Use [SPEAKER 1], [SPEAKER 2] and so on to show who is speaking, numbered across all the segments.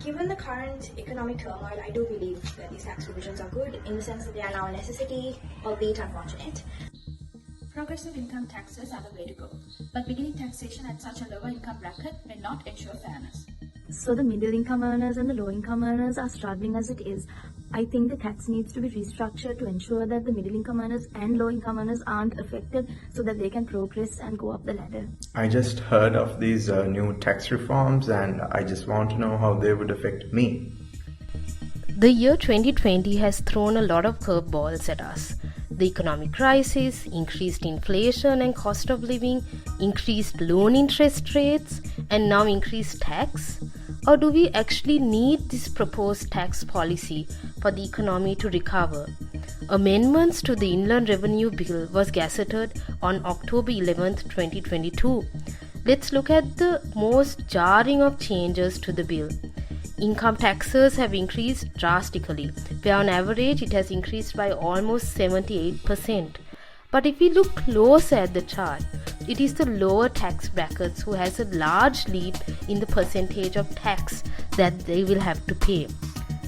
[SPEAKER 1] Given the current economic turmoil, I do believe that these tax revisions are good in the sense that they are now a necessity, albeit unfortunate.
[SPEAKER 2] Progressive income taxes are the way to go, but beginning taxation at such a lower income bracket may not ensure fairness.
[SPEAKER 3] So the middle income earners and the low income earners are struggling as it is. I think the tax needs to be restructured to ensure that the middle income earners and low income earners aren't affected so that they can progress and go up the ladder.
[SPEAKER 4] I just heard of these new tax reforms and I just want to know how they would affect me.
[SPEAKER 5] The year 2020 has thrown a lot of curveballs at us. The economic crisis, increased inflation and cost of living, increased loan interest rates, and now increased tax. Or do we actually need this proposed tax policy for the economy to recover? Amendments to the Inland Revenue Bill was gazetted on October 11, 2022. Let's look at the most jarring of changes to the bill. Income taxes have increased drastically, where on average it has increased by almost 78%. But if we look closer at the chart, it is the lower tax brackets who has a large leap in the percentage of tax that they will have to pay.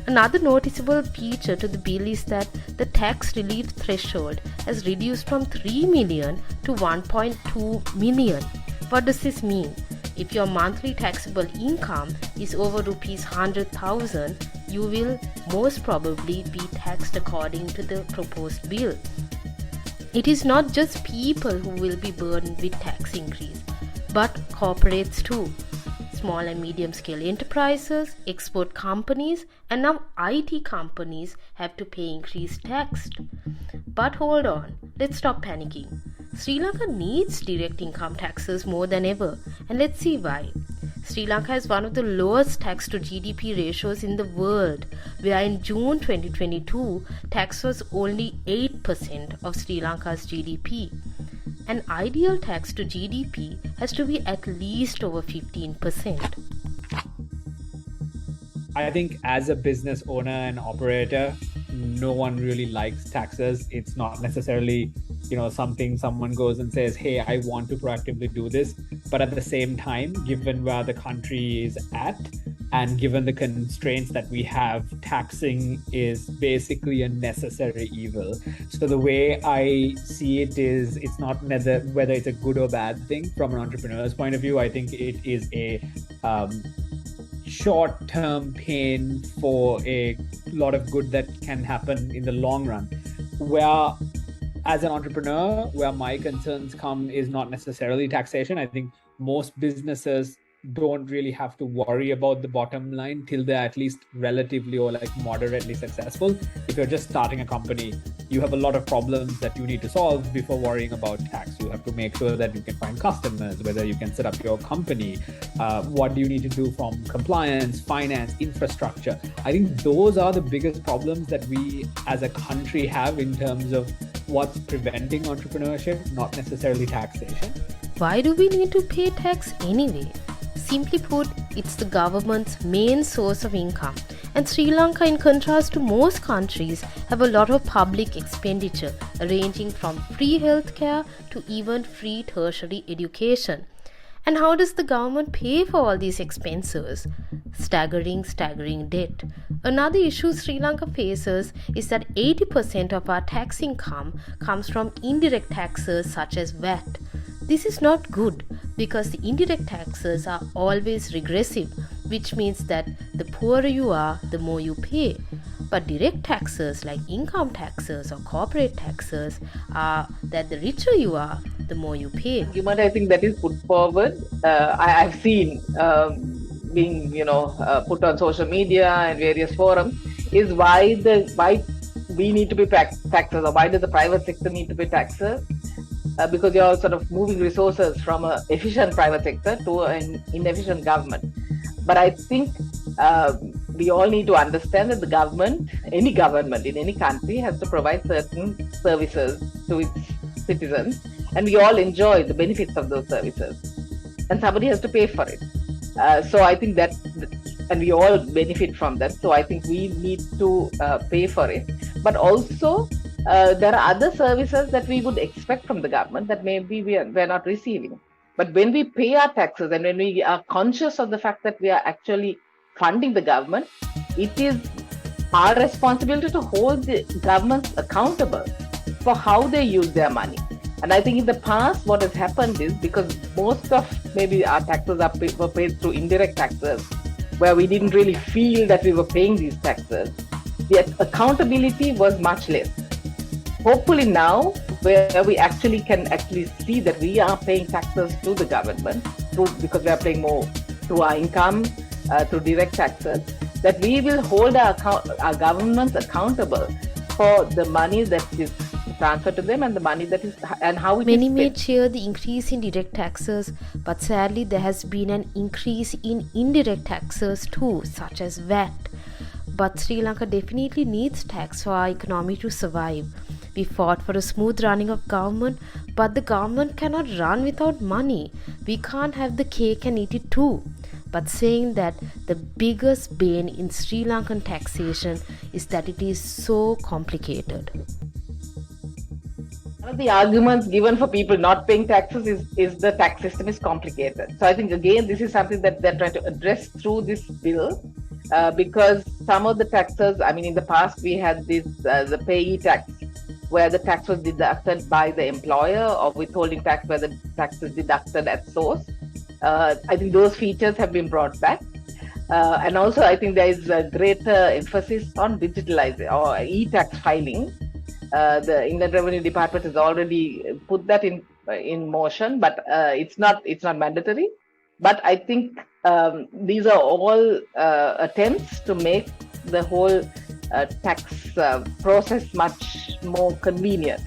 [SPEAKER 5] Another noticeable feature to the bill is that the tax relief threshold has reduced from 3 million to 1.2 million. What does this mean? If your monthly taxable income is over rupees 100,000, you will most probably be taxed according to the proposed bill. It is not just people who will be burdened with tax increase, but corporates too. Small and medium scale enterprises, export companies, and now IT companies have to pay increased tax. But hold on, let's stop panicking. Sri Lanka needs direct income taxes more than ever, and let's see why. Sri Lanka has one of the lowest tax to GDP ratios in the world, where in June 2022, tax was only 8% of Sri Lanka's GDP. An ideal tax to GDP has to be at least over 15%.
[SPEAKER 6] I think as a business owner and operator, no one really likes taxes. It's not necessarily, something someone goes and says, hey, I want to proactively do this. But at the same time, given where the country is at, and given the constraints that we have, taxing is basically a necessary evil. So the way I see it is, it's not whether it's a good or bad thing from an entrepreneur's point of view. I think it is a short-term pain for a lot of good that can happen in the long run. Where, as an entrepreneur, where my concerns come is not necessarily taxation. I think most businesses don't really have to worry about the bottom line till they're at least relatively or moderately successful. If you're just starting a company, you have a lot of problems that you need to solve before worrying about tax. You have to make sure that you can find customers, whether you can set up your company, what do you need to do from compliance, finance, infrastructure. I think those are the biggest problems that we as a country have in terms of what's preventing entrepreneurship, not necessarily taxation.
[SPEAKER 5] Why do we need to pay tax anyway? Simply put, it's the government's main source of income, and Sri Lanka, in contrast to most countries, have a lot of public expenditure ranging from free healthcare to even free tertiary education. And how does the government pay for all these expenses? Staggering debt. Another issue Sri Lanka faces is that 80% of our tax income comes from indirect taxes such as VAT. This is not good because the indirect taxes are always regressive, which means that the poorer you are, the more you pay. But direct taxes like income taxes or corporate taxes are that the richer you are, the more you pay.
[SPEAKER 7] Argument I think that is put forward, I've seen being put on social media and various forums, is why we need to pay taxes, or why does the private sector need to pay taxes? Because you're sort of moving resources from an efficient private sector to an inefficient government. But I think we all need to understand that the government, any government in any country, has to provide certain services to its citizens, and we all enjoy the benefits of those services, and somebody has to pay for it. So I think that, and we all benefit from that. So I think we need to pay for it. But also, there are other services that we would expect from the government that maybe we're not receiving. But when we pay our taxes and when we are conscious of the fact that we are actually funding the government, it is our responsibility to hold the governments accountable for how they use their money. And I think in the past, what has happened is, because most of maybe our taxes were paid through indirect taxes, where we didn't really feel that we were paying these taxes, the accountability was much less. Hopefully now, where we can see that we are paying taxes to the government, because we are paying more through our income, through direct taxes, that we will hold our governments accountable for the money that is transferred to them and the money that is and how it
[SPEAKER 5] Many
[SPEAKER 7] is
[SPEAKER 5] may
[SPEAKER 7] spent.
[SPEAKER 5] cheer the increase in direct taxes, but sadly there has been an increase in indirect taxes too, such as VAT. But Sri Lanka definitely needs tax for our economy to survive. We fought for a smooth running of government, but the government cannot run without money. We can't have the cake and eat it too. But saying that the biggest bane in Sri Lankan taxation is that it is so complicated.
[SPEAKER 7] One of the arguments given for people not paying taxes is the tax system is complicated. So I think again this is something that they're trying to address through this bill, because some of the taxes, I mean, in the past we had this the payee tax, where the tax was deducted by the employer, or withholding tax where the tax is deducted at source. I think those features have been brought back. And also I think there is a greater emphasis on digitalizing or e-tax filing. The Inland Revenue Department has already put that in motion, but it's not mandatory. But I think these are all attempts to make the whole tax process much more convenient.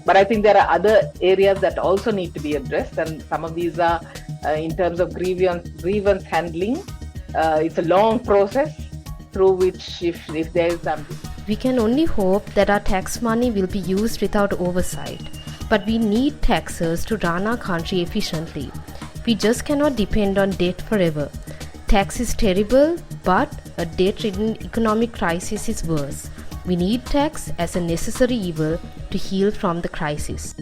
[SPEAKER 7] But I think there are other areas that also need to be addressed, and some of these are in terms of grievance handling. It's a long process through which if there is something.
[SPEAKER 5] We can only hope that our tax money will be used without oversight. But we need taxes to run our country efficiently. We just cannot depend on debt forever. Tax is terrible, but a debt-ridden economic crisis is worse. We need tax as a necessary evil to heal from the crisis.